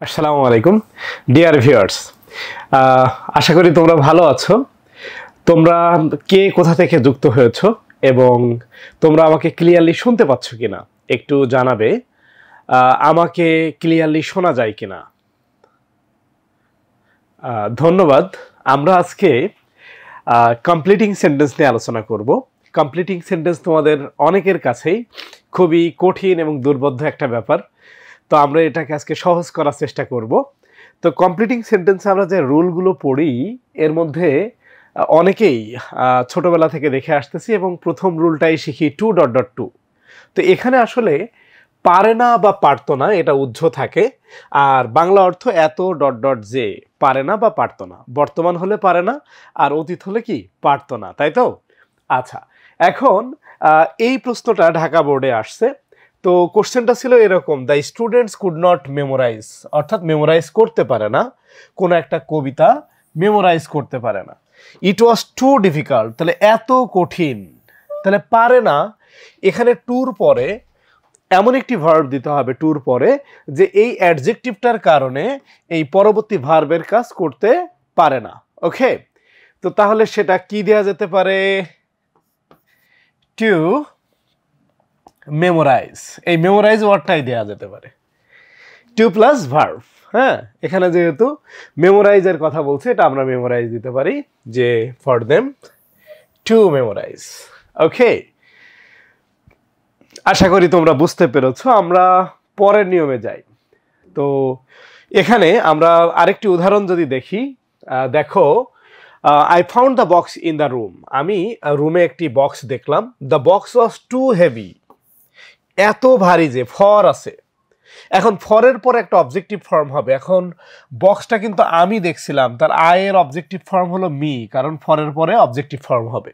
আসসালামু আলাইকুম dear viewers, আশা করি তোমরা ভালো আছো। তোমরা কে কোথা থেকে যুক্ত হয়েছো এবং তোমরা আমাকে ক্লিয়ারলি শুনতে পাচ্ছ কিনা একটু জানাবে। আমাকে ক্লিয়ারলি শোনা যায় কিনা। ধন্যবাদ। আমরা আজকে কমপ্লিটিং সেন্টেন্স নিয়ে আলোচনা করব। কমপ্লিটিং সেন্টেন্স তোমাদের অনেকের কাছেই খুবই কঠিন এবং দুর্বোধ্য একটা ব্যাপার, তো আমরা এটাকে আজকে সহজ করার চেষ্টা করব। তো কমপ্লিটিং সেন্টেন্সে আমরা যে রুলগুলো পড়ি এর মধ্যে অনেকেই ছোটবেলা থেকে দেখে আসতেছি এবং প্রথম রুলটাই শিখি টু. তো এখানে আসলে পারে না বা পারতো না এটা উহ্য থাকে, আর বাংলা অর্থ এত যে পারে না বা পারতো না। বর্তমান হলে পারে না, আর অতীত হলে কি পারতো না, তাই তো? আচ্ছা, এখন এই প্রশ্নটা ঢাকা বোর্ডে আসছে। তো কোশ্চেনটা ছিল এরকম, the students could not memorize, অর্থাৎ মেমোরাইজ করতে পারে না, কোনো একটা কবিতা মেমোরাইজ করতে পারে না। ইট ওয়াজ টু ডিফিকাল্ট, তাহলে এত কঠিন, তাহলে পারে না। এখানে টুর পরে এমন একটি ভার্ব দিতে হবে টুর পরে যে এই অ্যাডজেক্টিভটার কারণে এই পরবর্তী ভার্বের কাজ করতে পারে না। ওকে, তো তাহলে সেটা কি দেয়া যেতে পারে? টু মেমোরাইজ, এই মেমোরাইজ ওয়ার্ডটাই দেওয়া যেতে পারে, টু প্লাস ভার্ব। হ্যাঁ, এখানে যেহেতু মেমোরাইজের কথা বলছে, এটা আমরা মেমোরাইজ দিতে পারি যে ফর দেম টু মেমোরাইজ। ওকে, আশা করি তোমরা বুঝতে পেরেছো। আমরা পরের নিয়মে যাই। তো এখানে আমরা আরেকটি উদাহরণ যদি দেখি, দেখো, I found the box in the room, আমি রুমে একটি বক্স দেখলাম। The box was too heavy, এত ভারী যে, ফর আছে। এখন ফরের পর একটা অবজেক্টিভ ফর্ম হবে। এখন বক্সটা কিন্তু আমি দেখছিলাম, তার আয়ের অবজেক্টিভ ফর্ম হলো মি, কারণ ফরের পরে অবজেক্টিভ ফর্ম হবে।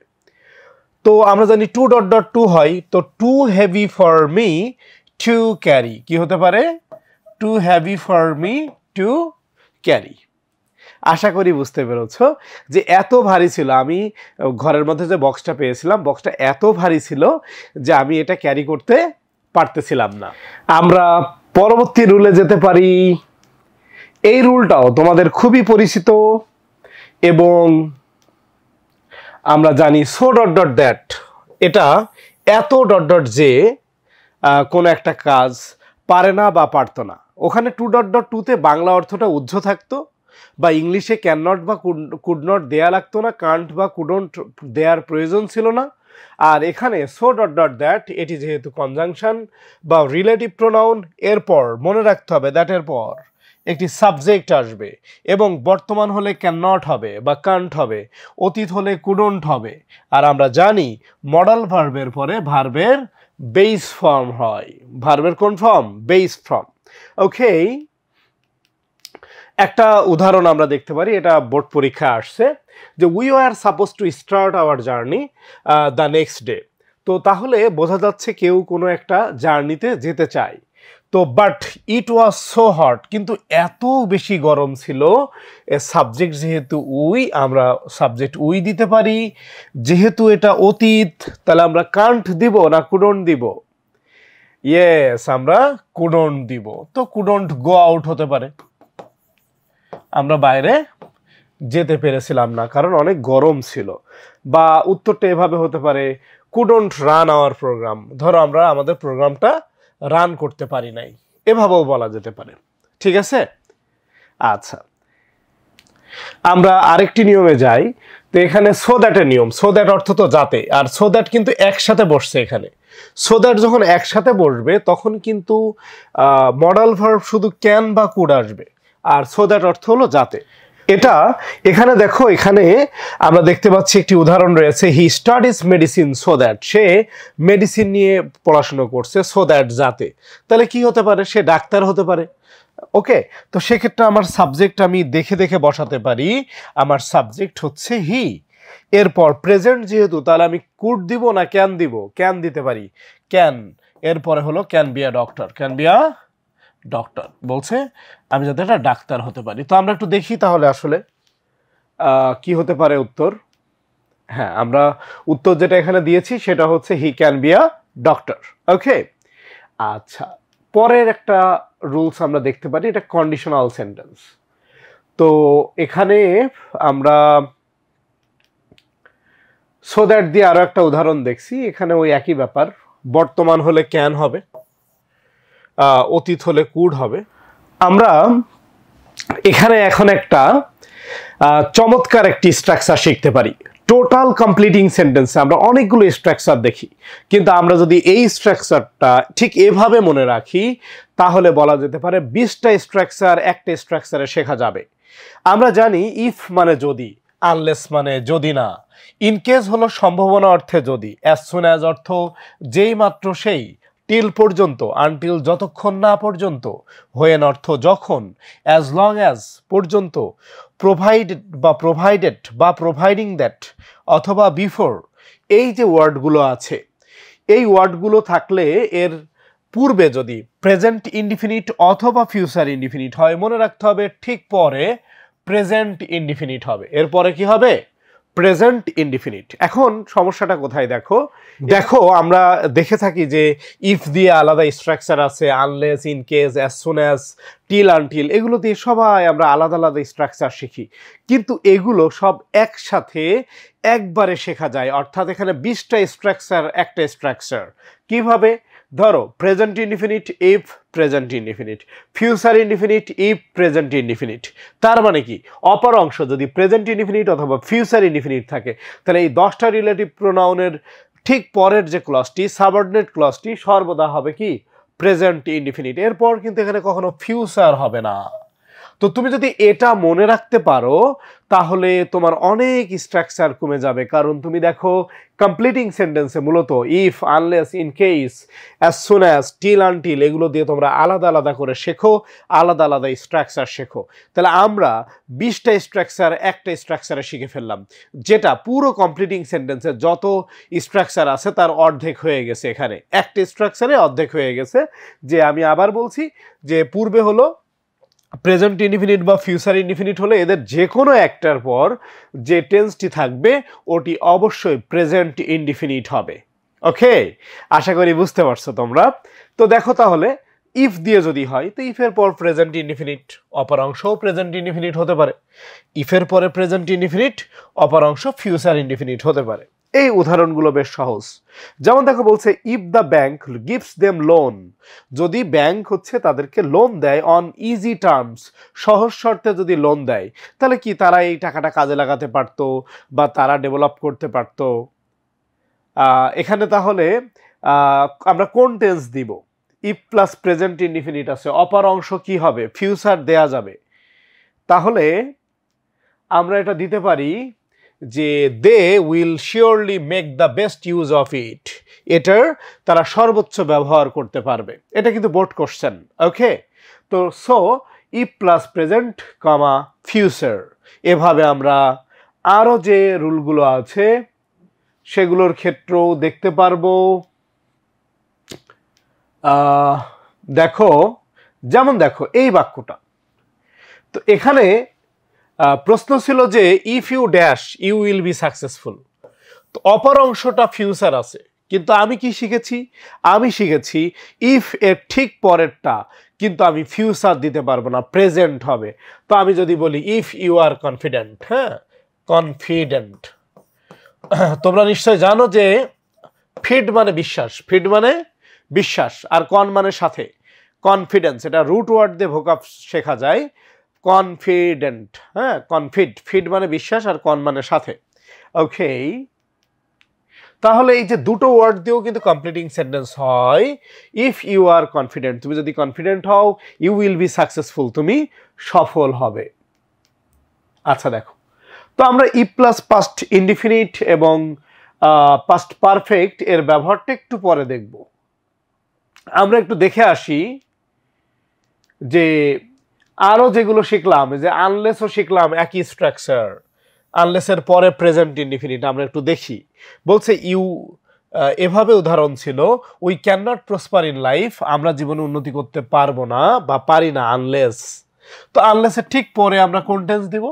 তো আমরা জানি টু হয়, তো too heavy for me to carry, কি হতে পারে? Too heavy for me to carry. আশা করি বুঝতে পেরেছো যে এত ভারী ছিল, আমি ঘরের মধ্যে যে বক্সটা পেয়েছিলাম, বক্সটা এত ভারী ছিল যে আমি এটা ক্যারি করতে পারতেছিলাম না। আমরা পরবর্তী রুলে যেতে পারি। এই রুলটাও তোমাদের খুবই পরিচিত এবং আমরা জানি সো দ্যাট, এটা এত যে কোনো একটা কাজ পারে না বা পারতো না। ওখানে টুতে বাংলা অর্থটা উহ্য থাকতো, বা ইংলিশে ক্যান নট বা কুড নট দেয়া লাগতো না, কান্ট বা কুডন্ট দেয়ার প্রয়োজন ছিল না। আর এখানে সো দ্যাট, এটি যেহেতু কনজাংশন বা রিলেটিভ প্রোনাউন, এরপর মনে রাখতে হবে দ্যাটের পর একটি সাবজেক্ট আসবে, এবং বর্তমান হলে ক্যান নট হবে বা কান্ট হবে, অতীত হলে কুডন্ট হবে। আর আমরা জানি মডাল ভার্বের পরে ভার্বের বেস ফর্ম হয়। ভার্বের কোন ফর্ম? Base form. ওকে, একটা উদাহরণ আমরা দেখতে পারি, এটা বোর্ড পরীক্ষা আসছে, যে we are suppose to start our journey the next day. তো তাহলে বোঝা যাচ্ছে কেউ কোনো একটা জার্নিতে যেতে চায়। তো but it was so hot, কিন্তু এত বেশি গরম ছিল। সাবজেক্ট যেহেতু উই, আমরা সাবজেক্ট উই দিতে পারি। যেহেতু এটা অতীত, তাহলে আমরা কান্ট দিব না কুডন্ট দিব? ইয়েস, আমরা কুডন্ট দিব। তো কুডন্ট গো আউট হতে পারে, আমরা বাইরে যেতে পেরেছিলাম না কারণ অনেক গরম ছিল। বা উত্তরটা এভাবে হতে পারে, কুডন্ট রান আওয়ার প্রোগ্রাম। ধরো আমরা আমাদের প্রোগ্রামটা রান করতে পারি নাই, এভাবেও বলা যেতে পারে। ঠিক আছে? আচ্ছা, আমরা আরেকটি নিয়মে যাই। তো এখানে সো দ্যাটের নিয়ম, সো দ্যাট অর্থ তো যাতে, আর সো দ্যাট কিন্তু একসাথে বসছে এখানে। সো দ্যাট যখন একসাথে বসবে তখন কিন্তু মডাল ভার্ব শুধু ক্যান বা কুড আসবে, আর সো দ্যাট অর্থ হলো যাতে। এটা এখানে দেখো, এখানে আমরা দেখতে পাচ্ছি একটি উদাহরণ রয়েছে, he studies medicine so that, say medicine নিয়ে পড়াশোনা করছে সো দ্যাট যাতে। তাহলে কি হতে পারে? সে ডাক্তার হতে পারে। ওকে, তো সেক্ষেত্রে আমার সাবজেক্ট আমি দেখে দেখে বসাতে পারি। আমার সাবজেক্ট হচ্ছে হি। এরপর প্রেজেন্ট যেহেতু, তাহলে আমি কুড দিব না ক্যান দিব? ক্যান দিতে পারি, ক্যান। এরপরে হলো can be a doctor, can be a doctor বলছে আমি যাতে একটা ডাক্তার হতে পারি। তো আমরা একটু দেখি তাহলে আসলে কি হতে পারে উত্তর। হ্যাঁ, আমরা উত্তর যেটা এখানে দিয়েছি সেটা হচ্ছে he can be a doctor. Okay, আচ্ছা, পরের একটা রুলস আমরা দেখতে পারি, এটা কন্ডিশনাল সেন্টেন্স। তো এখানে আমরা সো দ্যাট দিয়ে আরো একটা উদাহরণ দেখছি। এখানে ওই একই ব্যাপার, বর্তমান হলে ক্যান হবে, অতীত হলে কুড হবে। আমরা এখানে এখন একটা চমৎকার একটি স্ট্রাকচার শিখতে পারি। টোটাল কমপ্লিটিং সেন্টেন্সে আমরা অনেকগুলো স্ট্রাকচার দেখি, কিন্তু আমরা যদি এই স্ট্রাকচারটা ঠিক এভাবে মনে রাখি তাহলে বলা যেতে পারে 20টা স্ট্রাকচার একটা স্ট্রাকচারে শেখা যাবে। আমরা জানি ইফ মানে যদি, আনলেস মানে যদি না, ইন কেস হলো সম্ভাবনা অর্থে যদি, অ্যাজ সুন অ্যাজ অর্থ যেই মাত্র সেই, টিল পর্যন্ত, আনটিল যতক্ষণ না পর্যন্ত, হোয়েন অর্থ যখন, অ্যাজ লং অ্যাজ পর্যন্ত, প্রোভাইডেড বা প্রোভাইডিং দ্যাট অথবা বিফোর। এই যে ওয়ার্ডগুলো আছে, এই ওয়ার্ডগুলো থাকলে এর পূর্বে যদি প্রেজেন্ট ইনডিফিনিট অথবা ফিউচার ইনডিফিনিট হয়, মনে রাখতে হবে ঠিক পরে প্রেজেন্ট ইনডিফিনিট হবে। এরপরে কি হবে? Present indefinite. এখন সমস্যাটা কোথায় দেখো, আমরা দেখে থাকি যে ইফ দিয়ে আলাদা স্ট্রাকচার আছে, unless, in case, as soon as, till, until, এগুলো দিয়ে সবাই আমরা আলাদা আলাদা স্ট্রাকচার শিখি, কিন্তু এগুলো সব একসাথে একবারে শেখা যায়। অর্থাৎ এখানে 20টা স্ট্রাকচার একটা স্ট্রাকচার। কিভাবে? ধরো present indefinite if present indefinite, future indefinite if present indefinite. তার মানে কি, অপর অংশ যদি প্রেজেন্ট ইনডিফিনিট অথবা ফিউচার ইনডিফিনিট থাকে, তাহলে এই 10টা রিলেটিভ প্রোনাউনের ঠিক পরের যে ক্লজটি, সাবঅর্ডিনেট ক্লজটি, সর্বদা হবে কি? Present indefinite. এরপর কিন্তু এখানে কখনো ফিউচার হবে না। তো তুমি যদি এটা মনে রাখতে পারো তাহলে তোমার অনেক স্ট্রাকচার কমে যাবে। কারণ তুমি দেখো কমপ্লিটিং সেন্টেন্সে মূলত if, unless, in case, as soon as, till, until, এগুলো দিয়ে তোমরা আলাদা আলাদা করে শেখো, আলাদা আলাদা স্ট্রাকচার শেখো। তাহলে আমরা 20টা স্ট্রাকচার একটা স্ট্রাকচারে শিখে ফেললাম, যেটা পুরো কমপ্লিটিং সেন্টেন্সে যত স্ট্রাকচার আছে তার অর্ধেক হয়ে গেছে। এখানে একটা স্ট্রাকচারে অর্ধেক হয়ে গেছে। যে আমি আবার বলছি যে পূর্বে হলো প্রেজেন্ট ইনডিফিনিট বা ফিউচার ইনডিফিনিট হলে এদের যে কোনো একটার পর যে টেন্সটি থাকবে ওটি অবশ্যই প্রেজেন্ট ইনডিফিনিট হবে। ওকে, আশা করি বুঝতে পারছো তোমরা। তো দেখো তাহলে ইফ দিয়ে যদি হয় তো ইফের পর প্রেজেন্ট ইনডিফিনিট, অপর অংশও প্রেজেন্ট ইনডিফিনিট হতে পারে। ইফের পরে প্রেজেন্ট ইনডিফিনিট, অপর অংশ ফিউচার ইনডিফিনিট হতে পারে। এই উদাহরণগুলো বেশ সহজ। যেমন দেখো বলছে if the bank gives them loan, যদি ব্যাংক হচ্ছে তাদেরকে লোন দেয় অন ইজি টার্মস, সহজ শর্তে যদি লোন দেয়, তাহলে কি তারা এই টাকাটা কাজে লাগাতে পারতো বা তারা ডেভেলপ করতে পারতো। এখানে তাহলে আমরা কোন টেন্স দিব? ইফ প্লাস প্রেজেন্ট ইনডিফিনিট আছে, অপর অংশ কি হবে? ফিউচার দেয়া যাবে। তাহলে আমরা এটা দিতে পারি যে they will surely make the best use of it, এটার তারা সর্বোচ্চ ব্যবহার করতে পারবে। এটা কিন্তু বোর্ড কোশ্চেন। ওকে, তো so if plus present comma future, এভাবে আমরা আরও যে রুলগুলো আছে সেগুলোর ক্ষেত্রেও দেখতে পারবো। দেখো যেমন দেখো এই বাক্যটা, তো এখানে প্রশ্ন ছিল যে if you dash you will be successful. তো অপর অংশটা ফিউচার আছে, কিন্তু আমি কি শিখেছি? আমি শিখেছি ইফ এর ঠিক পরেরটা কিন্তু আমি ফিউচার দিতে পারবো না, প্রেজেন্ট হবে। তো আমি যদি বলি ইফ ইউ আর কনফিডেন্ট, হ্যাঁ কনফিডেন্ট, তোমরা নিশ্চয় জানো যে ফিড মানে বিশ্বাস, ফিড মানে বিশ্বাস, আর কন মানে সাথে, কনফিডেন্স, এটা রুট ওয়ার্ড দিয়ে ভোকাব শেখা যায়। কনফিডেন্ট, হ্যাঁ ফিড মানে বিশ্বাস আর কন মানে সাথে। ওকে, তাহলে এই যে দুটো ওয়ার্ড দিয়েও কিন্তু কমপ্লিটিং সেন্টেন্স হয়। ইফ ইউ আর কনফিডেন্ট, তুমি যদি কনফিডেন্ট হও, ইউ উইল বি সাকসেসফুল, তুমি সফল হবে। আচ্ছা দেখো, তো আমরা ইফ প্লাস পাস্ট ইনডিফিনিট এবং পাস্ট পারফেক্ট এর ব্যবহারটা একটু পরে দেখব। আমরা একটু দেখে আসি যে আরো যেগুলো শিখলাম, যে আনলেসও শিখলাম একই স্ট্রাকচার, আনলেসের পরে প্রেজেন্ট ইনডিফিনিট। আমরা একটু দেখি, বলছে ইউ, এভাবে উদাহরণ ছিল we can not prosper in life, আমরা জীবনে উন্নতি করতে পারবো না বা পারি না আনলেস। তো আনলেসের ঠিক পরে আমরা কোন টেন্স দিব?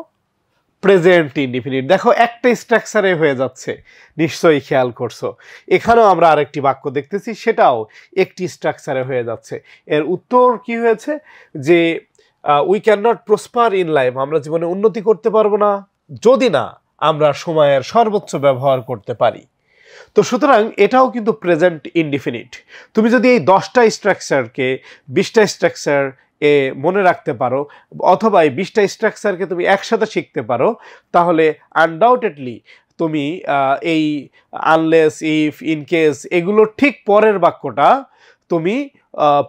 Present indefinite. দেখো একটা স্ট্রাকচারে হয়ে যাচ্ছে, নিশ্চয়ই খেয়াল করছো। এখানেও আমরা আরেকটি বাক্য দেখতেছি, সেটাও একটি স্ট্রাকচারে হয়ে যাচ্ছে। এর উত্তর কি হয়েছে যে we can not prosper in life, আমরা জীবনে উন্নতি করতে পারবো না যদি না আমরা সময়ের সর্বোচ্চ ব্যবহার করতে পারি। তো সুতরাং এটাও কিন্তু প্রেজেন্ট ইনডিফিনিট। তুমি যদি এই 10টা স্ট্রাকচারকে 20টা স্ট্রাকচার মনে রাখতে পারো, অথবা এই 20টা স্ট্রাকচারকে তুমি একসাথে শিখতে পারো, তাহলে আনডাউটেডলি তুমি এই আনলেস, ইফ, ইন কেস এগুলোর ঠিক পরের বাক্যটা তুমি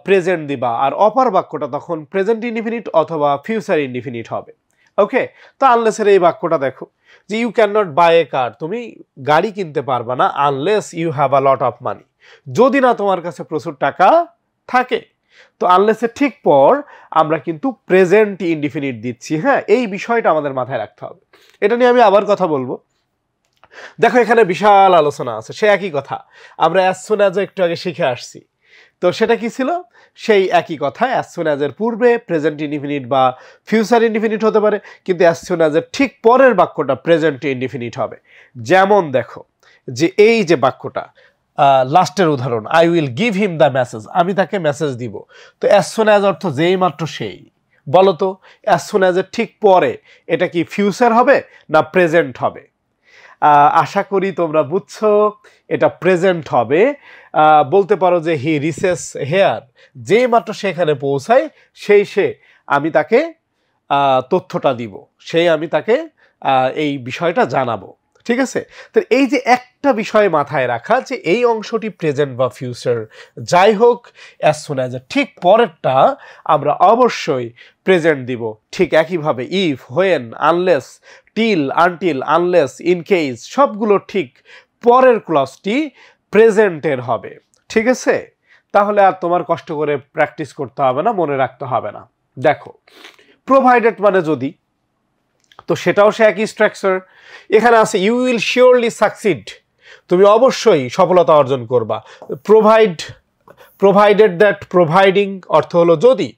প্রেজেন্ট দিবা, আর অপর বাক্যটা তখন প্রেজেন্ট ইনডিফিনিট অথবা ফিউচার ইনডিফিনিট হবে। ওকে, তো আনলেসের এই বাক্যটা দেখো যে you can not buy a car, তুমি গাড়ি কিনতে পারবা না unless you have a lot of money, যদি না তোমার কাছে প্রচুর টাকা থাকে। তো আনলেসের ঠিক পর আমরা কিন্তু প্রেজেন্ট ইনডিফিনিট দিচ্ছি। হ্যাঁ, এই বিষয়টা আমাদের মাথায় রাখতে হবে। এটা নিয়ে আমি আবার কথা বলবো। দেখো এখানে বিশাল আলোচনা আছে, সে একই কথা আমরা অ্যাজ সুন অ্যাজ একটু আগে শিখে আসছি। তো সেটা কি ছিল? সেই একই কথা, অ্যাজ সুন অ্যাজ এর পূর্বে প্রেজেন্ট ইনডিফিনিট বা ফিউচার ইনডিফিনিট হতে পারে, কিন্তু অ্যাজ সুন অ্যাজ এর ঠিক পরের বাক্যটা প্রেজেন্ট ইনডিফিনিট হবে। যেমন দেখো যে এই যে বাক্যটা, লাস্টের উদাহরণ, I will give him the message, আমি তাকে মেসেজ দিব। তো অ্যাজ সুন অ্যাজ অর্থ যেই মাত্র সেই। বলো তো অ্যাজ সুন অ্যাজ এর ঠিক পরে এটা কি ফিউচার হবে না প্রেজেন্ট হবে? আশা করি তোমরা বুঝছো, এটা প্রেজেন্ট হবে। বলতে পারো যে হি রিসেস হেয়ার, যে মাত্র সেখানে পৌঁছায় সে আমি তাকে তথ্যটা দিব, আমি তাকে এই বিষয়টা জানাবো। ঠিক আছে? তো এই যে একটা বিষয় মাথায় রাখা যে এই অংশটি প্রেজেন্ট বা ফিউচার যাই হোক, অ্যাজ সুন অ্যাজ ঠিক পরেরটা আমরা অবশ্যই প্রেজেন্ট দিব। ঠিক একইভাবে if, when, unless, till, until, unless, in case সবগুলো ঠিক পরের ক্লজটি প্রেজেন্টের হবে। ঠিক আছে? তাহলে আর তোমার কষ্ট করে প্র্যাকটিস করতে হবে না, মনে রাখতে হবে না। দেখো প্রোভাইডেড মানে যদি, তো সেটাও সে একই স্ট্রাকচার। এখানে আছে ইউ উইল শিওরলি সাকসিড, তুমি অবশ্যই সফলতা অর্জন করবা। প্রোভাইডেড দ্যাট, প্রোভাইডিং অর্থ হলো যদি,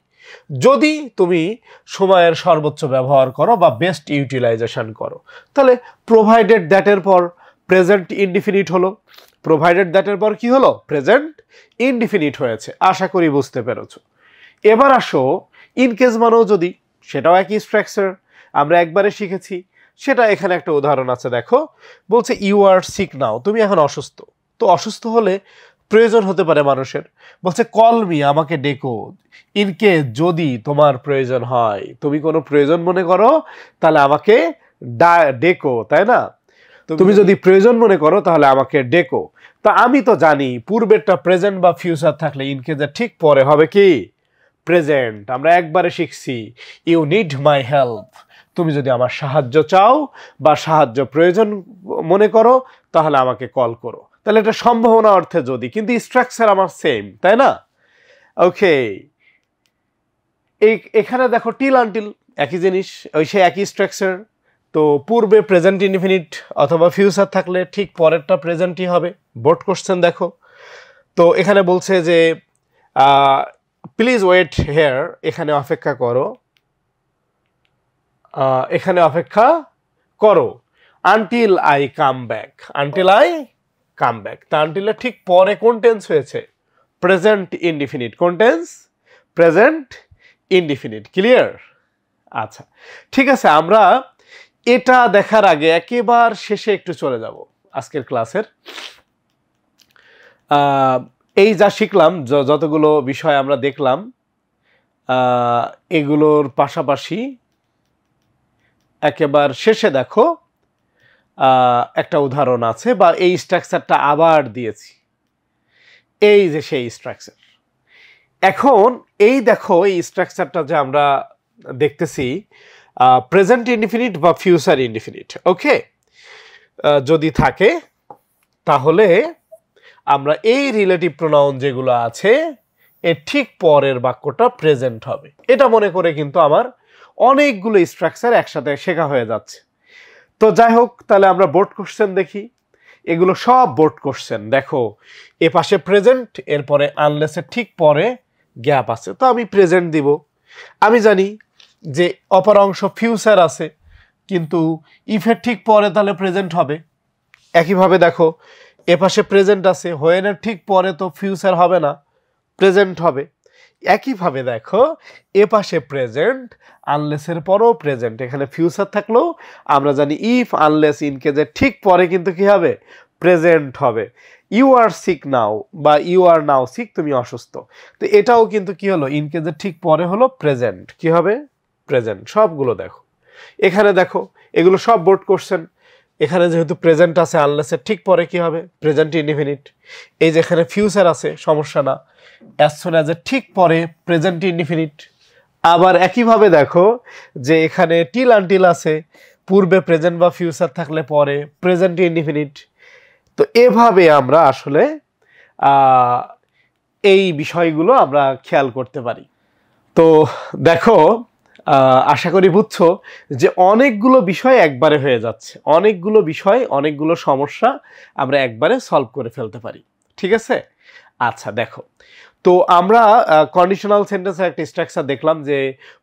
যদি তুমি সময়ের সর্বোচ্চ ব্যবহার করো বা বেস্ট ইউটিলাইজেশন করো। তাহলে প্রোভাইডেড দ্যাটের পর প্রেজেন্ট ইনডিফিনিট হলো, প্রোভাইডেড দ্যাটের পর কি হলো? প্রেজেন্ট ইনডিফিনিট হয়েছে। আশা করি বুঝতে পেরেছো। এবার আসো ইন কেস মানেও যদি, সেটাও একই স্ট্রাকচার, আমরা একবারে শিখেছি। সেটা এখানে একটা উদাহরণ আছে, দেখো বলছে ইউ আর সিক নাও, তুমি এখন অসুস্থ। তো অসুস্থ হলে প্রয়োজন হতে পারে মানুষের, বলছে কল মি, আমাকে ডেকো, ইন কেস যদি তোমার প্রয়োজন হয়, তুমি কোনো প্রয়োজন মনে করো তাহলে আমাকে ডেকো, তাই না? তুমি যদি প্রয়োজন মনে করো তাহলে আমাকে ডেকো। তা আমি তো জানি পূর্বেরটা প্রেজেন্ট বা ফিউচার থাকলে ইন কেসের ঠিক পরে হবে কি? প্রেজেন্ট। আমরা একবারে শিখছি ইউ নিড মাই হেল্প, তুমি যদি আমার সাহায্য চাও বা সাহায্য প্রয়োজন মনে করো তাহলে আমাকে কল করো। তাহলে এটা সম্ভাবনা অর্থে যদি, কিন্তু স্ট্রাকচার আমার সেম, তাই না? ওকে, এখানে দেখো টিল আনটিল একই জিনিস, ওই সে একই স্ট্রাকচার। তো পূর্বে প্রেজেন্ট ইনডিফিনিট অথবা ফিউচার থাকলে ঠিক পরেরটা প্রেজেন্টই হবে। বোর্ড কোশ্চেন দেখো। তো এখানে বলছে যে প্লিজ ওয়েট হেয়ার, এখানে অপেক্ষা করো, এখানে অপেক্ষা করো, until I come back, until I come back. তা আনটিলের ঠিক পরে কোন টেন্স হয়েছে? Present indefinite. কোন টেন্স? Present indefinite. ক্লিয়ার? আচ্ছা, ঠিক আছে। আমরা এটা দেখার আগে একেবারে শেষে একটু চলে যাব আজকের ক্লাসের। এই যা শিখলাম, যতগুলো বিষয় আমরা দেখলাম, এগুলোর পাশাপাশি একেবারে শেষে দেখো একটা উদাহরণ আছে, বা এই স্ট্রাকচারটা আবার দিয়েছি, এই যে সেই স্ট্রাকচার। এখন এই দেখো এই স্ট্রাকচারটা যে আমরা দেখতেছি প্রেজেন্ট ইনডিফিনিট বা ফিউচার ইনডিফিনিট। ওকে, যদি থাকে তাহলে আমরা এই রিলেটিভ প্রোনাউন যেগুলো আছে এর ঠিক পরের বাক্যটা প্রেজেন্ট হবে। এটা মনে করে কিন্তু আমার অনেকগুলো স্ট্রাকচার একসাথে শেখা হয়ে যাচ্ছে। তো যাই হোক, তাহলে আমরা বোর্ড কোশ্চেন দেখি। এগুলো সব বোর্ড কোশ্চেন। দেখো এ পাশে প্রেজেন্ট, এরপরে আনলেসের ঠিক পরে গ্যাপ আছে, তো আমি প্রেজেন্ট দিব। আমি জানি যে অপর অংশ ফিউচার আছে, কিন্তু ইফের ঠিক পরে তাহলে প্রেজেন্ট হবে। একইভাবে দেখো এ পাশে প্রেজেন্ট আছে, হোয়েনের ঠিক পরে তো ফিউচার হবে না, প্রেজেন্ট হবে। একইভাবে দেখো এ পাশে প্রেজেন্ট, আনলেসের পরও প্রেজেন্ট, এখানে ফিউচার থাকলেও আমরা জানি ইফ আনলেস ইন কেজের ঠিক পরে কিন্তু কি হবে, প্রেজেন্ট হবে। ইউ আর সিক নাও বা ইউ আর নাও সিক, তুমি অসুস্থ, তো এটাও কিন্তু কি হলো, ইন কেজের ঠিক পরে হলো প্রেজেন্ট, কি হবে, প্রেজেন্ট। সবগুলো দেখো, এখানে দেখো এগুলো সব বোর্ড কোশ্চেন। এখানে যেহেতু প্রেজেন্ট আছে, আনলেসের ঠিক পরে কি হবে, প্রেজেন্ট ইনডিফিনিট। এই যে এখানে ফিউচার আছে, সমস্যা না, অ্যাজ সুন অ্যাজ এর ঠিক পরে প্রেজেন্ট ইনডিফিনিট। আবার একইভাবে দেখো যে এখানে টিল আনটিল আছে, পূর্বে প্রেজেন্ট বা ফিউচার থাকলে পরে প্রেজেন্ট ইনডিফিনিট। তো এভাবে আমরা আসলে এই বিষয়গুলো আমরা খেয়াল করতে পারি। তো দেখো আশা করি বুঝছো যে অনেকগুলো বিষয় একবারে হয়ে যাচ্ছে, অনেকগুলো বিষয়, অনেকগুলো সমস্যা আমরা একবারে সলভ করে ফেলতে পারি, ঠিক আছে। আচ্ছা দেখো, তো আমরা কন্ডিশনাল সেন্টেন্সের একটা স্ট্রাকচার দেখলাম যে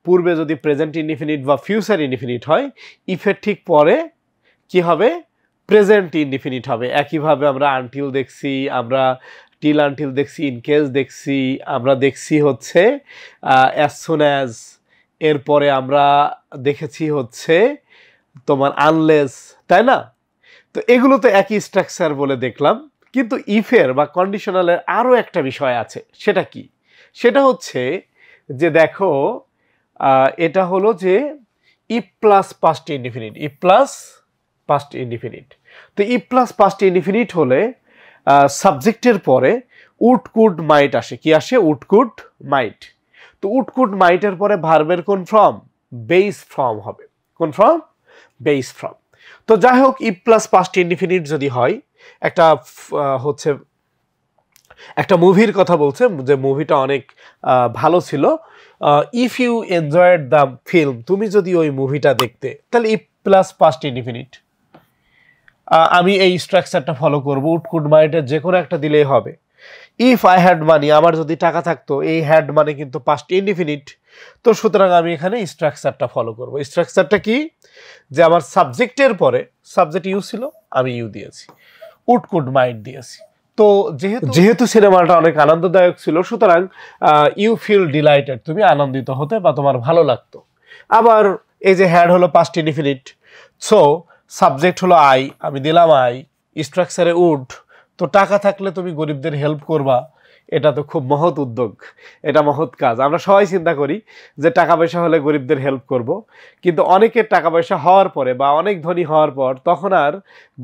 পূর্বে যদি প্রেজেন্ট ইনডিফিনিট বা ফিউচার ইনডিফিনিট হয়, ইফের ঠিক পরে কি হবে, প্রেজেন্ট ইনডিফিনিট হবে। একইভাবে আমরা আনটিল দেখছি, আমরা টিল আনটিল দেখছি, ইন কেস দেখছি, আমরা দেখছি হচ্ছে অ্যাজ সুন অ্যাজ, এরপরে আমরা দেখেছি হচ্ছে তোমার আনলেস, তাই না। তো এগুলো তো একই স্ট্রাকচার বলে দেখলাম, কিন্তু ইফের বা কন্ডিশনালের আরও একটা বিষয় আছে। সেটা কি, সেটা হচ্ছে যে দেখো এটা হলো যে if plus past indefinite, if plus past indefinite. তো ইফ প্লাস পাস্ট ইনডিফিনিট হলে সাবজেক্টের পরে উড কুড মাইট আসে, কি আসে, উড কুড মাইট। তো উড কুড মাইটের পরে ভার্বের কোন ফর্ম, বেস ফর্ম হবে, কোন ফর্ম, বেস ফর্ম। তো যাই হোক, ইফ প্লাস পাস্ট ইনডিফিনিট যদি হয়, একটা হচ্ছে একটা মুভির কথা বলছে, যে মুভিটা অনেক ভালো ছিল। If you enjoyed the film, তুমি যদি ওই মুভিটা দেখতে, তাহলে ইফ প্লাস পাস্ট ইনডিফিনিট। আমি এই স্ট্রাকচারটা ফলো করবো, উড কুড মাইটের যে কোনো একটা দিলেই হবে। ইফ আই হ্যাড মানি, আমার যদি টাকা থাকতো, এই হ্যাড মানে কিন্তু পাস্ট ইনডিফিনিট। তো সুতরাং আমি এখানে স্ট্রাকচারটা ফলো করবো। স্ট্রাকচারটা কি, যে আমার সাবজেক্টের পরে, সাবজেক্ট ইউ ছিল, আমি ইউ দিয়েছি, উড কুড মাইট দিয়েছি। তো যেহেতু সিনেমাটা অনেক আনন্দদায়ক ছিল, সুতরাং ইউ ফিল ডিলাইটেড, তুমি আনন্দিত হতে বা তোমার ভালো লাগতো। আবার এই যে হ্যাড হলো পাস্ট ইনডিফিনিট, সো সাবজেক্ট হলো আই, আমি দিলাম আই, স্ট্রাকচারে উড। তো টাকা থাকলে তুমি গরিবদের হেল্প করবা, এটা তো খুব মহৎ উদ্যোগ, এটা মহৎ কাজ। আমরা সবাই চিন্তা করি যে টাকা পয়সা হলে গরিবদের হেল্প করব, কিন্তু অনেকের টাকা পয়সা হওয়ার পরে বা অনেক ধনী হওয়ার পর তখন আর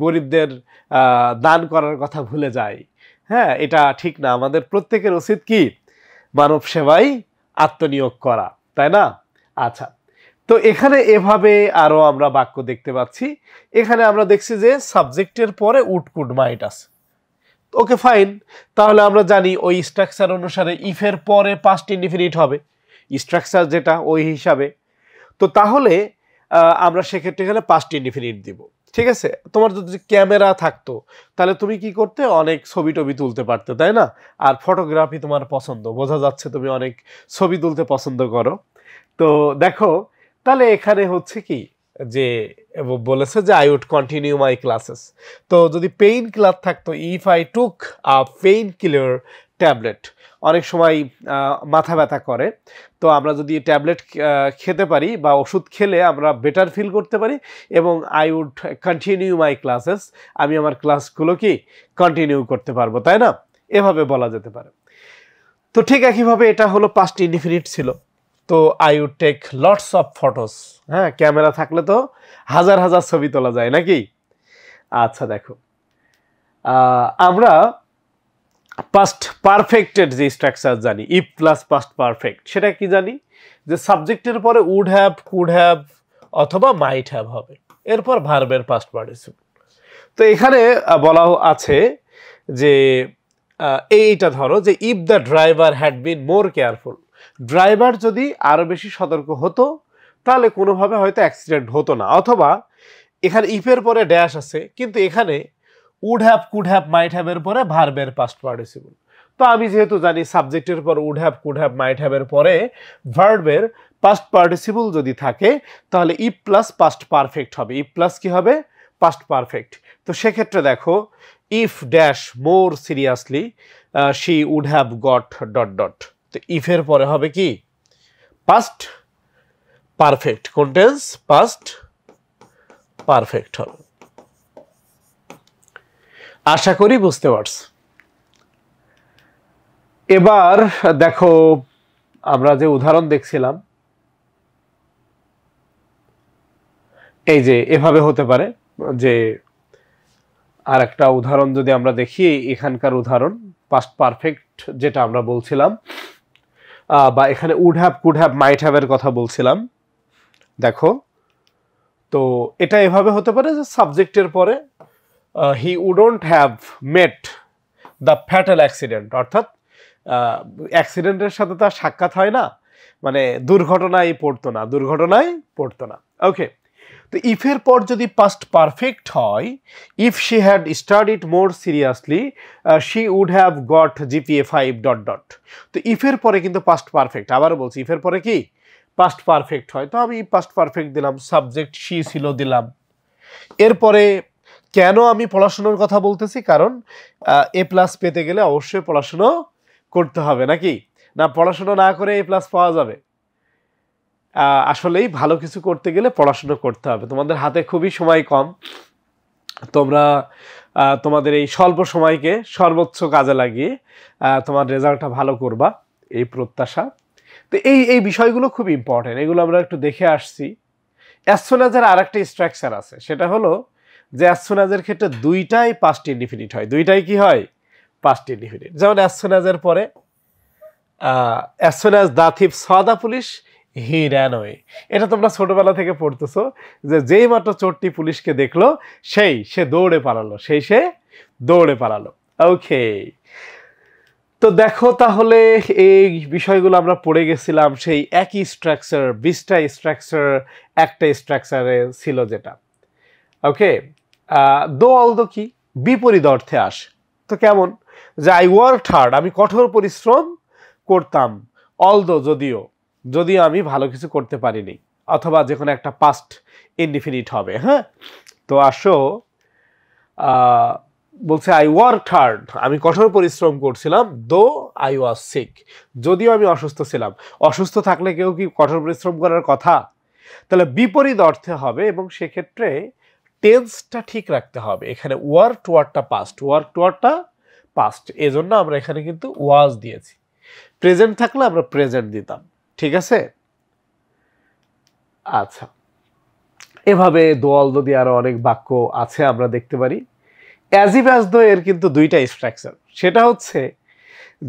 গরিবদের দান করার কথা ভুলে যায়। হ্যাঁ, এটা ঠিক না। আমাদের প্রত্যেকের উচিত কি, মানব সেবায় আত্মনিয়োগ করা, তাই না। আচ্ছা, তো এখানে এভাবে আরো আমরা বাক্য দেখতে পাচ্ছি। এখানে আমরা দেখছি যে সাবজেক্টের পরে উড কুড মাইট আছে, ওকে ফাইন। তাহলে আমরা জানি ওই স্ট্রাকচার অনুসারে ইফের পরে পাস্ট ইনডিফিনিট হবে, স্ট্রাকচার যেটা ওই হিসাবে। তো তাহলে আমরা সেক্ষেত্রে এখানে পাস্ট ইনডিফিনিট দিব, ঠিক আছে। তোমার যদি ক্যামেরা থাকতো, তাহলে তুমি কি করতে, অনেক ছবি টবি তুলতে পারতে, তাই না। আর ফটোগ্রাফি তোমার পছন্দ, বোঝা যাচ্ছে তুমি অনেক ছবি তুলতে পছন্দ করো। তো দেখো, তাহলে এখানে হচ্ছে কি, যে বলেছে যে I would continue my classes. তো যদি পেইন কিলার থাকতো, if I took a painkiller tablet, অনেক সময় মাথা ব্যথা করে, তো আমরা যদি ট্যাবলেট খেতে পারি বা ওষুধ খেলে আমরা বেটার ফিল করতে পারি, এবং I would continue my classes, আমি আমার ক্লাসগুলো কি কন্টিনিউ করতে পারবো, তাই না। এভাবে বলা যেতে পারে। তো ঠিক একইভাবে এটা হলো পাস্ট ইনডিফিনিট ছিল। তো I would take lots of photos, হ্যাঁ, ক্যামেরা থাকলে তো হাজার হাজার ছবি তোলা যায় নাকি। আচ্ছা দেখো, আমরা পাস্ট পারফেক্টের যে স্ট্রাকচার জানি, ইফ প্লাস পাস্ট পারফেক্ট, সেটা কি জানি, যে সাবজেক্টের পরে উড হ্যাভ, কুড হ্যাভ অথবা মাইট হ্যাভ হবে, এরপর ভার্বের পাস্ট পার্টিসিপল। তো এখানে বলা আছে যে এইটা ধরো যে if the driver had been more careful, driver যদি আরো বেশি সতর্ক হতো, তাহলে কোনোভাবে হয়তো অ্যাক্সিডেন্ট হতো না। অথবা এখানে ইফের পরে ড্যাশ আছে, কিন্তু এখানে would have, could have, might have এর পরে ভার্বের পাস্ট পার্টিসিপল। তো আমি যেহেতু জানি সাবজেক্টের পর would have, could have, might have এর পরে ভার্বের পাস্ট পার্টিসিপল যদি থাকে তাহলে ইফ প্লাস পাস্ট পারফেক্ট হবে। ইফ প্লাস কি হবে? Past perfect. তো সেক্ষেত্রে দেখো if dash more seriously she would have got dot dot. তো ইফের পরে হবে কি? Past perfect. কোন টেন্স? পাস্ট পারফেক্ট হবে। আশা করি বুঝতে পারছো। এবার দেখো আমরা যে উদাহরণ দেখছিলাম, এই যে এভাবে হতে পারে যে আর একটা উদাহরণ যদি আমরা দেখি, এখানকার উদাহরণ পাস্ট পারফেক্ট যেটা আমরা বলছিলাম, বা এখানে would have, could have, might have এর কথা বলছিলাম। দেখো তো এটা এভাবে হতে পারে যে সাবজেক্টের পরে he wouldn't have met the fatal accident, অর্থাৎ অ্যাক্সিডেন্টের সাথে তার সাক্ষাৎ হয় না, মানে দুর্ঘটনায় পড়তো না। ওকে, তো ইফের পর যদি পাস্ট পারফেক্ট হয়, if she had studied more seriously she would have got GPA 5 dot dot. তো ইফের পরে কিন্তু পাস্ট পারফেক্ট, আবার বলছি ইফের পরে কি পাস্ট পারফেক্ট হয়। তো আমি পাস্ট পারফেক্ট দিলাম, সাবজেক্ট শি ছিল দিলাম। এরপরে কেন আমি পড়াশোনার কথা বলতেছি? কারণ এ প্লাস পেতে গেলে অবশ্যই পড়াশুনো করতে হবে, নাকি না? পড়াশুনো না করে এ প্লাস পাওয়া যাবে? আসলেই ভালো কিছু করতে গেলে পড়াশুনো করতে হবে। তোমাদের হাতে খুবই সময় কম, তোমরা তোমাদের এই স্বল্প সময়কে সর্বোচ্চ কাজে লাগিয়ে তোমার রেজাল্টটা ভালো করবা, এই প্রত্যাশা। তো এই বিষয়গুলো খুব ইম্পর্টেন্ট, এগুলো আমরা একটু দেখে আসছি। অ্যাজ সুন অ্যাজ এর আরেকটা স্ট্রাকচার আছে, সেটা হলো যে অ্যাজ সুন অ্যাজ এর ক্ষেত্রে দুইটাই পাস্ট ইনডিফিনিট হয়। দুইটাই কি হয়? Past indefinite. যেমন অ্যাজ সুন অ্যাজ এর পরে as soon as the thief saw the police he ran way. এটা তোমরা ছোটবেলা থেকে পড়তেছো যে যেই মাত্র চোরটি পুলিশকে দেখলো সে দৌড়ে পালালো। ওকে, তো দেখো তাহলে এই বিষয়গুলো আমরা পড়ে গেছিলাম। সেই একই স্ট্রাকচার, 20টা স্ট্রাকচার একটা স্ট্রাকচারে ছিল যেটা। ওকে, দো অলদো কি বিপরীত অর্থে আসে। তো কেমন? যে আই ওয়ার্কড হার্ড, আমি কঠোর পরিশ্রম করতাম, অলদো যদিও আমি ভালো কিছু করতে পারিনি, অথবা যে কোনো একটা পাস্ট ইনডিফিনিট হবে। হ্যাঁ, তো আসো বলছে আই ওয়ার্কড হার্ড, আমি কঠোর পরিশ্রম করছিলাম, দো আই ওয়াজ সিক, যদিও আমি অসুস্থ ছিলাম। অসুস্থ থাকলে কেউ কি কঠোর পরিশ্রম করার কথা? তাহলে বিপরীত অর্থে হবে, এবং সেক্ষেত্রে টেন্সটা ঠিক রাখতে হবে। এখানে ওয়ার্কড পাস্ট, এজন্য আমরা এখানে কিন্তু ওয়াজ দিয়েছি। প্রেজেন্ট থাকলে আমরা প্রেজেন্ট দিতাম। ঠিক আছে? আচ্ছা, এভাবে দোয়াল যদি আরো অনেক বাক্য আছে আমরা দেখতে পারি। অ্যাজিভ অ্যাজ দো এর কিন্তু দুইটা স্ট্রাকচার, সেটা হচ্ছে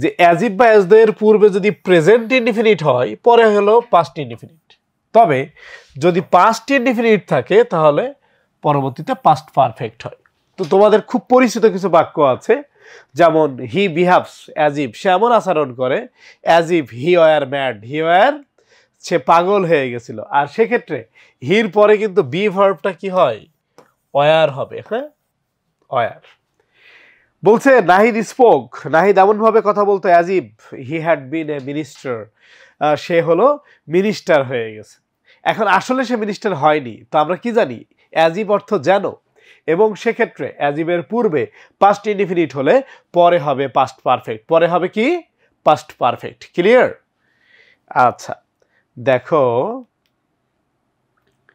যে অ্যাজিভ বা অ্যাজ দো এর পূর্বে যদি প্রেজেন্ট ইনডিফিনিট হয়, পরে হলো পাস্ট ইনডিফিনিট। তবে যদি পাস্ট ইনডিফিনিট থাকে তাহলে পরবর্তীতে পাস্ট পারফেক্ট হয়। তো তোমাদের খুব পরিচিত কিছু বাক্য আছে, যেমন হি বিহেভস অ্যাজ ইফ, সে এমন আচরণ করে, as if he were mad, সে পাগল হয়ে গেছিল। আর সেক্ষেত্রে হির পরে কিন্তু বি ভার্বটা কি হয়? ওয়ার হবে। হ্যাঁ, ওয়ার। বলছে নাহিদ স্পোক, নাহিদ এমন ভাবে কথা বলতো as if he had been a minister, সে হলো মিনিস্টার হয়ে গেছে। এখন আসলে সে মিনিস্টার হয়নি, তো আমরা কি জানি? অ্যাজ ইফ অর্থ যেন, এবং সেক্ষেত্রে অ্যাজ ইফের পূর্বে পাস্ট ইনডিফিনিট হলে পরে হবে পাস্ট পারফেক্ট। পরে হবে কি? Past perfect. ক্লিয়ার? আচ্ছা, দেখো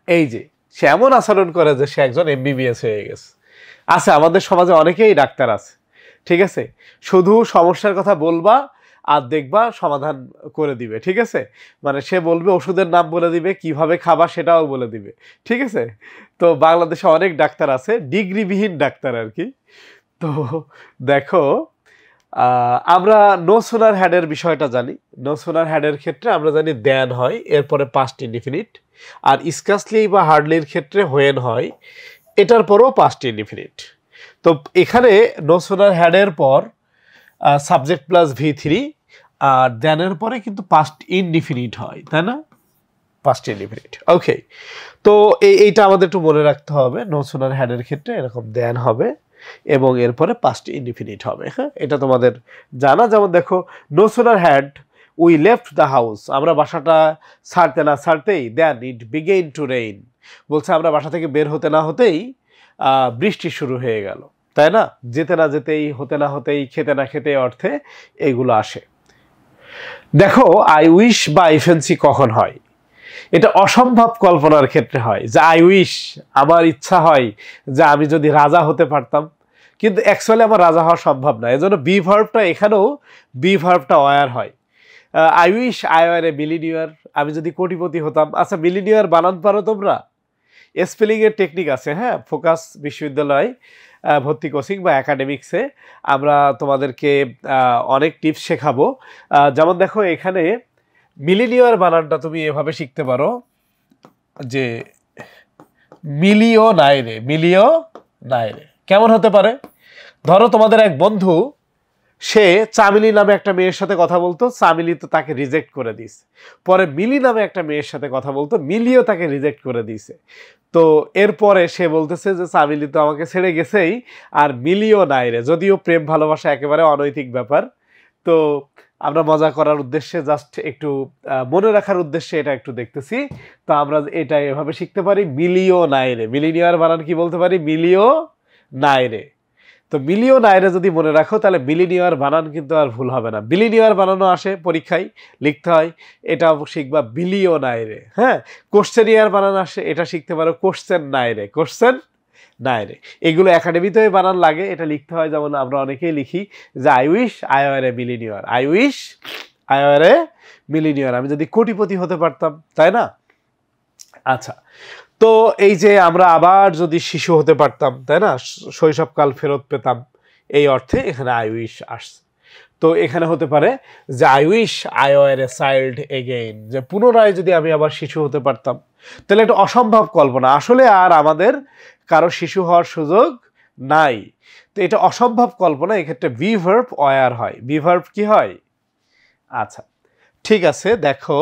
এই যে সে এমন আচরণ করে যে সে একজন এমবিবিএস হয়ে গেছে। আচ্ছা, আমাদের সমাজে অনেকেই ডাক্তার আছে, ঠিক আছে? শুধু সমস্যার কথা বলবা আর দেখবা সমাধান করে দিবে। ঠিক আছে? মানে সে বলবে, ওষুধের নাম বলে দিবে, কিভাবে খাবা সেটাও বলে দিবে। ঠিক আছে? তো বাংলাদেশে অনেক ডাক্তার আছে, ডিগ্রিবিহীন ডাক্তার আর কি। তো দেখো আমরা নো সুনার হ্যাডের বিষয়টা জানি। নো সুনার হ্যাডের ক্ষেত্রে আমরা জানি দেন হয়, এরপরে পাস্ট ইনডিফিনিট। আর স্কাসলি বা হার্ডলির ক্ষেত্রে হোয়েন হয়, এটার পরও পাস্ট ইনডিফিনিট। তো এখানে নো সুনার হ্যাডের পর সাবজেক্ট প্লাস V3, আর দেনের পরে কিন্তু পাস্ট ইনডিফিনিট হয়, তাই না? Past indefinite. ওকে, তো এইটা আমাদের একটু মনে রাখতে হবে। নো সুনার হ্যাডের ক্ষেত্রে এরকম দেন হবে, এবং এরপরে পাস্ট ইনডিফিনিট হবে। হ্যাঁ, এটা তোমাদের জানা। যেমন দেখো, no sooner had we left the house, আমরা বাসাটা ছাড়তে না ছাড়তেই then it began to rain, বলছে আমরা বাসা থেকে বের হতে না হতেই বৃষ্টি শুরু হয়ে গেল, তাই না? যেতে না যেতেই, হতে না হতেই, খেতে না খেতে অর্থে এইগুলো আসে। দেখো, আই উইশ বা আই ফ্যান্সি কখন হয়? এটা অসম্ভব কল্পনার ক্ষেত্রে হয়, যে আই উইশ, আমার ইচ্ছা হয় যে আমি যদি রাজা হতে পারতাম, কিন্তু অ্যাকচুয়ালি আমার রাজা হওয়া সম্ভব না। এজন্য বি ভার্বটা এখানেও বি ভার্বটা ওয়ার হয়। I wish I were A millionaire, আমি যদি কোটিপতি হতাম। আচ্ছা, মিলিনিয়ার বানান পারো তোমরা? স্পেলিংয়ের টেকনিক আছে, হ্যাঁ, ফোকাস বিশ্ববিদ্যালয় ভর্তি কোচিং বা একাডেমিক্সে আমরা তোমাদেরকে অনেক টিপস শেখাবো। যেমন দেখো, এখানে মিলিনিয়ার বানানটা তুমি এভাবে শিখতে পারো যে মিলিও নাইরে, মিলিও নাইরে কেমন হতে পারে? ধরো তোমাদের এক বন্ধু, সে চামিলি নামে একটা মেয়ের সাথে কথা বলতো, চামিলি তো তাকে রিজেক্ট করে দিয়েছে। পরে মিলি নামে একটা মেয়ের সাথে কথা বলতো, মিলিও তাকে রিজেক্ট করে দিয়েছে। তো এরপরে সে বলতেছে যে চামিলি তো আমাকে ছেড়ে গেছেই, আর মিলিও নাই রে। যদিও প্রেম ভালোবাসা একেবারে অনৈতিক ব্যাপার, তো আমরা মজা করার উদ্দেশ্যে, জাস্ট একটু মনে রাখার উদ্দেশ্যে এটা একটু দেখতেছি। তো আমরা এটা এভাবে শিখতে পারি, মিলিও নাই রে। মিলিনিয়ার বানান কি বলতে পারি? মিলিও নাই রে। তো মিলিও নাইরে যদি মনে রাখো, তাহলে মিলিনিয়ার বানান কিন্তু আর ভুল হবে না। বিলিনিয়ার বানানো আসে পরীক্ষায়, লিখতে হয়, এটাও শিখবা বিলিও নাইরে। হ্যাঁ, কোশ্চেনিয়ার বানান আসে, এটা শিখতে পারো কোশ্চেন নাইরে, কোশ্চেন নাইরে। এগুলো একাডেমিতেও বানান লাগে, এটা লিখতে হয়। যেমন আমরা অনেকেই লিখি যে I wish I were A millionaire, I wish I were A millionaire, আমি যদি কোটিপতি হতে পারতাম, তাই না? আচ্ছা, তো এই যে আমরা আবার যদি শিশু হতে পারতাম, তাই না, শৈশবকাল ফেরত পেতাম, এই অর্থে এখানে আই উইশ আসছে। তো এখানে হতে পারে যে I wish I were a child again, যে পুনরায় যদি আমি আবার শিশু হতে পারতাম। তাহলে এটা অসম্ভব কল্পনা, আসলে আর আমাদের কারো শিশু হওয়ার সুযোগ নাই। তো এটা অসম্ভব কল্পনা, এক্ষেত্রে বি ভার্ব ওয়ার হয়। বি ভার্ব কি হয়? আচ্ছা, ঠিক আছে। দেখো,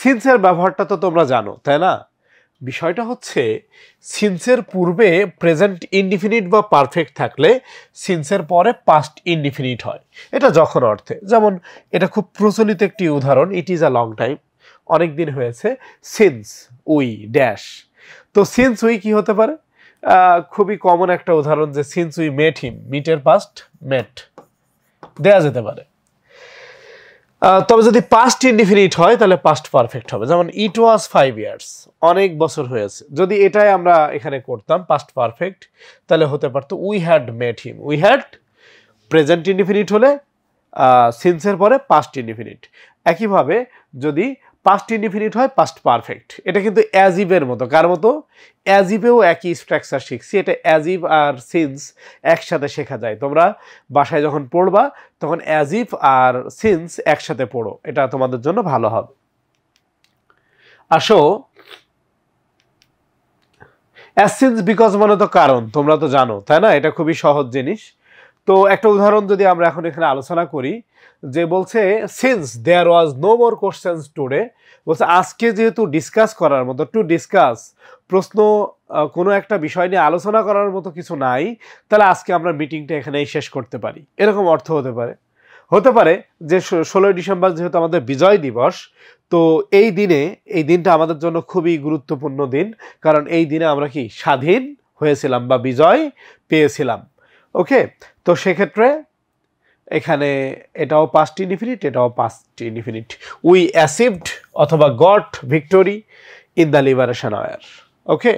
সিন্সের ব্যবহারটা তো তোমরা জানো, তাই না? বিষয়টা হচ্ছে, সিন্সের পূর্বে প্রেজেন্ট ইনডিফিনিট বা পারফেক্ট থাকলে সিন্সের পরে পাস্ট ইনডিফিনিট হয়। এটা যখন অর্থে, যেমন এটা খুব প্রচলিত একটি উদাহরণ, it is a long time, অনেক দিন হয়েছে, সিন্স উই ড্যাশ। তো সিন্স উই কি হতে পারে? খুবই কমন একটা উদাহরণ, যে সিন্স উই মেট হিম, মিটের পাস্ট মেট দেয়া যেতে পারে। তবে যদি পাস্ট ইনডিফিনিট হয় তাহলে পাস্ট পারফেক্ট হবে। যেমন ইট ওয়াজ 5 ইয়ার্স, অনেক বছর হয়েছে। যদি এটাই আমরা এখানে করতাম পাস্ট পারফেক্ট, তাহলে হতে পারতো we had mate him. We had present indefinite হলে সিন্সের পরে পাস্ট ইনডিফিনিট। একইভাবে যদি পাস্ট ইনডিফিনিট হয় পাস্ট পারফেক্ট। এটা কিন্তু অ্যাজিভের মতো। কার মতো? অ্যাজিভেও একই স্ট্রাকচার শিখছি। এটা অ্যাজিভ আর সিন্স একসাথে শেখা যায়। তোমরা বাসায় যখন পড়বা তখন অ্যাজিভ আর সিন্স একসাথে পড়ো, এটা তোমাদের জন্য ভালো হবে। আসো, অ্যাজ সিন্স বিকজ মানে তো কারণ, তোমরা তো জানো, তাই না? এটা খুবই সহজ জিনিস। তো একটা উদাহরণ যদি আমরা এখন এখানে আলোচনা করি, যে বলছে since there was no more questions today, বলছে আজকে যেহেতু ডিসকাস করার মতো, টু ডিসকাস প্রশ্ন, কোনো একটা বিষয় নিয়ে আলোচনা করার মতো কিছু নাই, তাহলে আজকে আমরা মিটিংটা এখানেই শেষ করতে পারি, এরকম অর্থ হতে পারে। হতে পারে যে 16ই ডিসেম্বর যেহেতু আমাদের বিজয় দিবস, তো এই দিনটা আমাদের জন্য খুবই গুরুত্বপূর্ণ দিন, কারণ এই দিনে আমরা কি স্বাধীন হয়েছিলাম বা বিজয় পেয়েছিলাম। ওকে, তো সেক্ষেত্রে এখানে এটাও পাস্ট ইনডিফিনিট, এটাও পাস্ট ইনডিফিনিট। উই অ্যাচিভড অথবা got victory in the liberation war. Okay,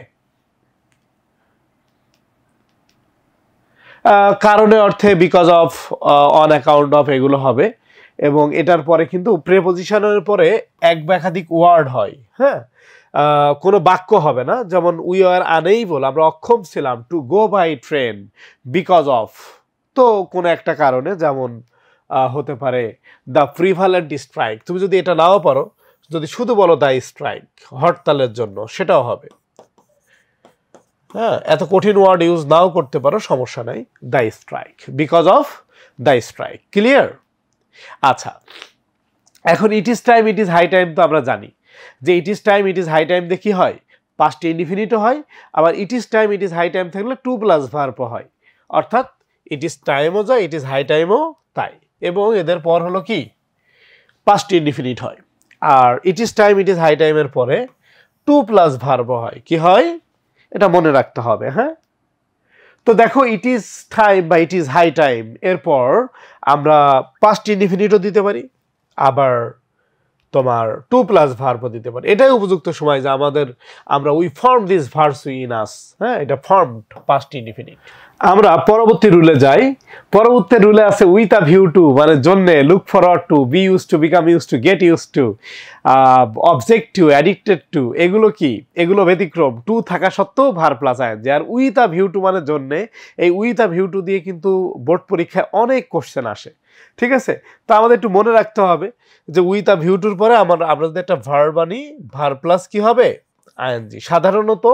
কারণে অর্থে because of, on account of, এগুলো হবে। এবং এটার পরে কিন্তু প্রেপোজিশনের পরে এক বা একাধিক ওয়ার্ড হয়। হ্যাঁ, কোনো বাক্য হবে না। যেমন উই আর আনএবল, আমরা অক্ষম ছিলাম, to go by train because of, তো কোনো একটা কারণে। যেমন হতে পারে দ্য প্রিভালেন্ট স্ট্রাইক, তুমি যদি এটা নাও পারো, যদি শুধু বলো দ্য স্ট্রাইক, হরতালের জন্য, সেটাও হবে। হ্যাঁ, এত কঠিন ওয়ার্ড ইউজ নাও করতে পারো, সমস্যা নাই। The strike, because of the strike. Clear? আচ্ছা, এখন it is time, it is high time তো আমরা জানি যে it is time, it is high time দিয়ে কি হয়? পাস্ট ইনডিফিনিটও হয়, আবার it is time it is high time থাকলে টু প্লাস ভার্ব হয়, অর্থাৎ ইট ইজ টাইমও যায় ইট ইজ হাই টাইমও তাই, এবং এদের পর হলো কি পাস্ট ইনডিফিনিট হয়। আর it is time it is high টাইমের পরে টু প্লাস ভার্ব হয়, কি হয় এটা মনে রাখতে হবে। হ্যাঁ, তো দেখো ইট ইজ টাইম বা ইট ইজ হাই টাইম এরপর আমরা পাস্ট ইনডিফিনিটও দিতে পারি, আবার তোমার টু প্লাস ভার্বও দিতে পারি। এটাই উপযুক্ত সময় যে আমরা we form this verbs in us. হ্যাঁ, এটা ফর্মড পাস্ট ইনডিফিনিট। আমরা পরবর্তী রুলে যাই। পরবর্তী রুলে আছে উইথ আ ভিউ টু, মানে জন্যে, look forward to, be use to, become use to, get use to, object to, addicted to, এগুলো কি, এগুলো ব্যতিক্রম, টু থাকা সত্ত্বেও ভার প্লাস আইএনজি। আর উইথ আ ভিউ টু মানে জন্যে, এই উইথ আ ভিউ টু দিয়ে কিন্তু বোর্ড পরীক্ষায় অনেক কোশ্চেন আসে, ঠিক আছে? তো আমাদের একটু মনে রাখতে হবে যে উইথ আ ভিউ টুর পরে আমরা যদি একটা ভার্ব আনি, ভার প্লাস কি হবে আইএনজি। সাধারণত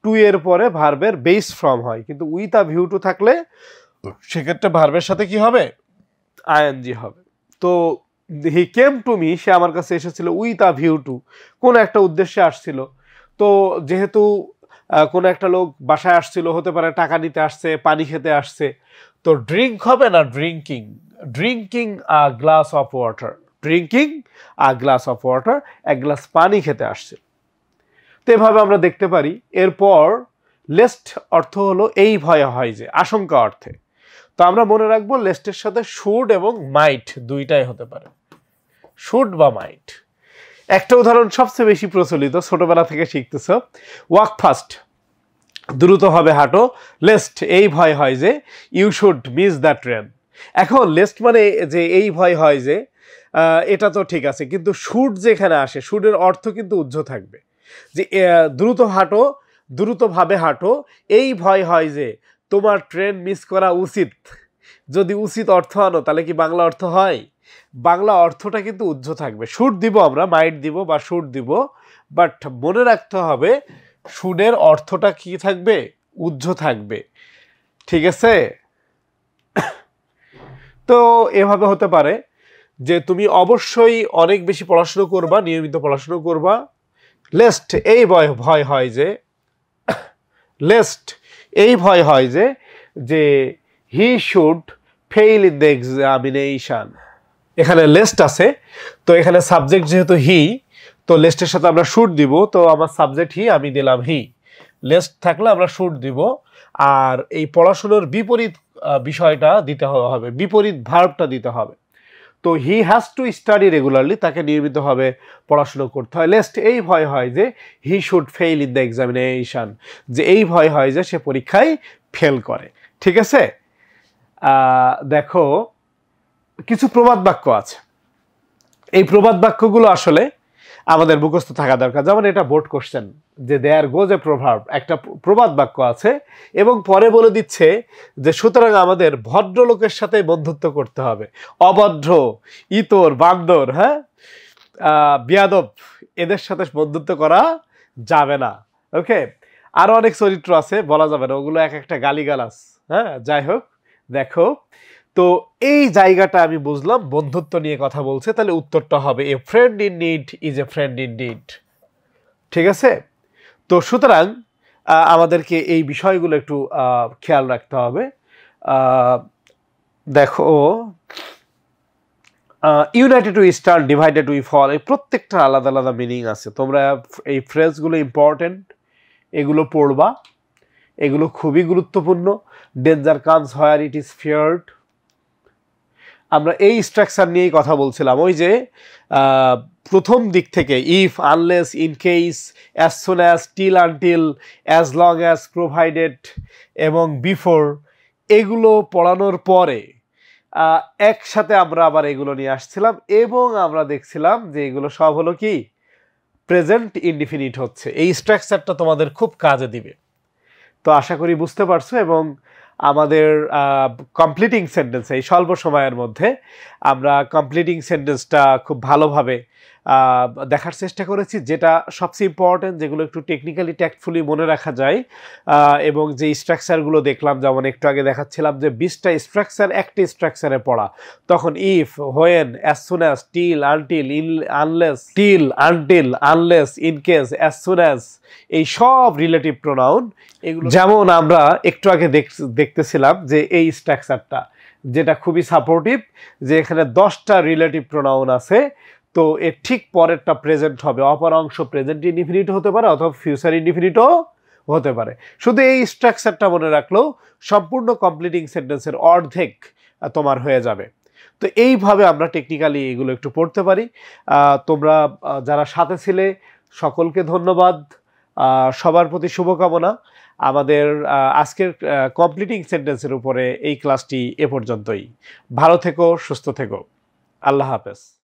টু এর পরে ভার্বের বেস ফর্ম হয়, কিন্তু উইথ আ ভিউ টু থাকলে সেক্ষেত্রে ভার্বের সাথে কি হবে আইএনজি হবে। তো হি কেম টু মি, সে আমার কাছে এসেছিল উইথ আ ভিউ টু, কোন একটা উদ্দেশ্যে আসছিল। তো যেহেতু কোন একটা লোক বাসায় আসছিল, হতে পারে টাকা নিতে আসছে, পানি খেতে আসছে, তো ড্রিঙ্ক হবে না drinking, drinking a glass of water, drinking a glass of water, এক গ্লাস পানি খেতে আসছে। তো এভাবে আমরা দেখতে পারি। এরপর লেস্ট অর্থ হলো এই ভয় হয় যে, আশঙ্কা অর্থে। তো আমরা মনে রাখবো লেস্টের সাথে শুড এবং মাইট দুইটাই হতে পারে, শুড বা মাইট। একটা উদাহরণ সবচেয়ে বেশি প্রচলিত, ছোটবেলা থেকে শিখতেছ, ওয়াক ফাস্ট, দ্রুত হবে হাঁটো, লেস্ট এই ভয় হয় যে, you should miss the train. এখন লেস্ট মানে যে এই ভয় হয় যে, এটা তো ঠিক আছে, কিন্তু শুড যেখানে আসে, শুডের অর্থ কিন্তু উজ্জ্ব থাকবে, যে দ্রুত হাঁটো, দ্রুতভাবে হাঁটো, এই ভয় হয় যে তোমার ট্রেন মিস করা উচিত। যদি উচিত অর্থ আনো তাহলে কি বাংলা অর্থ হয়? বাংলা অর্থটা কিন্তু উজ্জ্ব থাকবে। শুড দিব আমরা, মাইট দিব বা শুড দিব, বাট মনে রাখতে হবে শুডের অর্থটা কি থাকবে, উজ্জ্ব থাকবে, ঠিক আছে? তো এভাবে হতে পারে যে তুমি অবশ্যই অনেক বেশি পড়াশুনো করবা, নিয়মিত পড়াশুনো করবা। লেস্ট এই ভয় হয় যে, লেস্ট এই ভয় হয় যে he should fail in the examination. এখানে লেস্ট আছে, তো এখানে সাবজেক্ট যেহেতু হি, তো লেস্টের সাথে আমরা শুড দিব, তো আমার সাবজেক্ট হি, আমি দিলাম হি। লেস্ট থাকলে আমরা শুড দিব, আর এই পড়াশোনার বিপরীত বিষয়টা দিতে হবে, বিপরীত ভার্বটা দিতে হবে। তো he has to study regularly, তাকে নিয়মিতভাবে পড়াশুনো করতে হয়। লেস্ট এই ভয় হয় যে he should fail in the examination, যে এই ভয় হয় যে সে পরীক্ষায় ফেল করে, ঠিক আছে? দেখো কিছু প্রবাদ বাক্য আছে, এই প্রবাদ বাক্যগুলো আসলে আমাদের মুখস্থ থাকা দরকার। যেমন এটা বোর্ড কোশ্চেন, যে দেয়ার গোজ এ প্রভাব, একটা প্রবাদ বাক্য আছে এবং পরে বলে দিচ্ছে যে সুতরাং আমাদের ভদ্রলোকের সাথে বন্ধুত্ব করতে হবে, অভদ্র, ইতর, বান্দর, হ্যাঁ, বিয়াদব, এদের সাথে বন্ধুত্ব করা যাবে না। ওকে, আরো অনেক চরিত্র আছে, বলা যাবে না, ওগুলো এক একটা গালিগালাজ। হ্যাঁ, যাই হোক, দেখো তো এই জায়গাটা আমি বুঝলাম বন্ধুত্ব নিয়ে কথা বলছে, তাহলে উত্তরটা হবে a friend in need is a friend in need, ঠিক আছে? তো সুতরাং আমাদেরকে এই বিষয়গুলো একটু খেয়াল রাখতে হবে। দেখো united we stand, divided we fall, এই প্রত্যেকটা আলাদা আলাদা মিনিং আছে। তোমরা এই ফ্রেজগুলো ইম্পর্টেন্ট, এগুলো পড়বা, এগুলো খুবই গুরুত্বপূর্ণ। Danger comes where it is feared, আমরা এই স্ট্রাকচার নিয়েই কথা বলছিলাম। ওই যে প্রথম দিক থেকে if, unless, in case, as soon as, till, until, as long as, provided এবং বিফোর, এগুলো পড়ানোর পরে একসাথে আমরা আবার এগুলো নিয়ে আসছিলাম এবং আমরা দেখছিলাম যে এগুলো সব হলো কি প্রেজেন্ট ইনডিফিনিট হচ্ছে। এই স্ট্রাকচারটা তোমাদের খুব কাজে দিবে। তো আশা করি বুঝতে পারছো, এবং আমাদের কমপ্লিটিং সেন্টেন্স, এই স্বল্প সময়ের মধ্যে আমরা কমপ্লিটিং সেন্টেন্সটা খুব ভালোভাবে দেখার চেষ্টা করেছি যেটা সবচেয়ে ইম্পর্টেন্ট, যেগুলো একটু টেকনিক্যালি ট্যাক্টফুলি মনে রাখা যায়, এবং যে স্ট্রাকচারগুলো দেখলাম, যেমন একটু আগে দেখাচ্ছিলাম যে 20টা স্ট্রাকচার একটা স্ট্রাকচারে পড়া, তখন if, when, as soon as, till, until, unless, in case, as soon as, এই সব রিলেটিভ প্রোনাউন এগুলো। যেমন আমরা একটু আগে দেখতেছিলাম যে এই স্ট্রাকচারটা যেটা খুবই সাপোর্টিভ, যে এখানে 10টা রিলেটিভ প্রোনাউন আছে, তো এর ঠিক পরেরটা প্রেজেন্ট হবে, অপর অংশ প্রেজেন্ট ইনডিফিনিট হতে পারে অথবা ফিউচার ইনডিফিনিটও হতে পারে। শুধু এই স্ট্রাকচারটা মনে রাখলেও সম্পূর্ণ কমপ্লিটিং সেন্টেন্সের অর্ধেক তোমার হয়ে যাবে। তো এইভাবে আমরা টেকনিক্যালি এগুলো একটু পড়তে পারি। তোমরা যারা সাথে ছিলে সকলকে ধন্যবাদ, সবার প্রতি শুভকামনা। আমাদের আজকের কমপ্লিটিং সেন্টেন্সের উপরে এই ক্লাসটি এ পর্যন্তই। ভালো থেকো, সুস্থ থেকো, আল্লাহ হাফেজ।